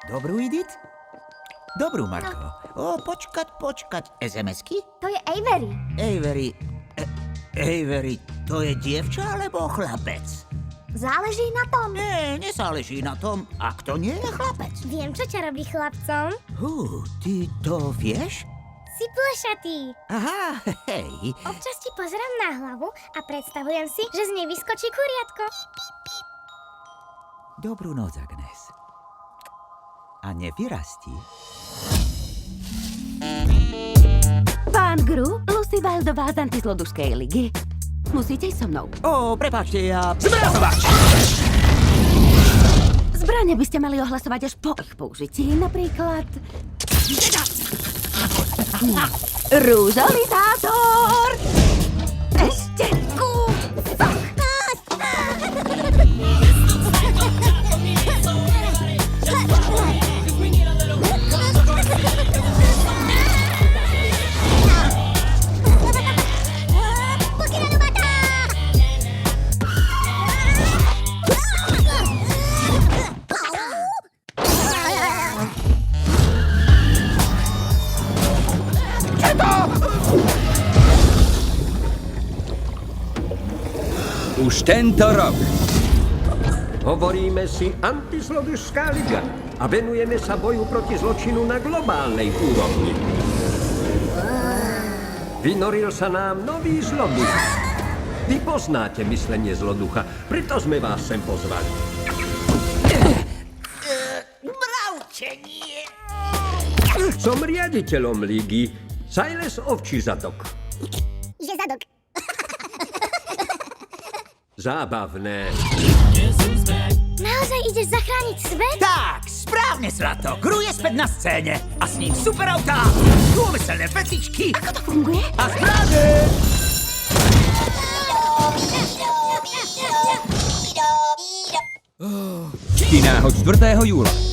Dobrú, Edith? Dobrú, Marko. O, počkať. SMS-ky? To je Avery. Avery, to je dievča alebo chlapec? Záleží na tom. Nezáleží na tom, ak to nie je chlapec. Viem, čo ťa robí chlapcom. Ty to vieš? Si plešatý. Aha, hej. Občas ti pozerám na hlavu a predstavujem si, že z nej vyskočí kuriatko. Dobrú noc, Agnes. A nevyrastí. Pán Gru, Lucy Wildová z Antizlodušskej ligy. Musíte ísť so mnou. Prepáčte, ja... Zmrazovať! Zbrane by ste mali ohlasovať až po ich použití. Napríklad... Rúžolizátor! Ešte kúsok! Už tento rok Hovoríme si Antizlodušská liga a venujeme sa boju proti zločinu na globálnej úrovni. Vynoril sa nám nový zloduch. Vy poznáte myslenie zloducha, preto sme vás sem pozvali. Mravčenie! Som riaditeľom ligy Silas Ovčí zadok. Že zadok. Zábavné. Naozaj ideš zachrániť svet? Tak, správne, Zlato. Gru je späť na scéne. A s ním superautá, úmyselné vecičky Ako to funguje? a zbrane. v kinách od 4. júla.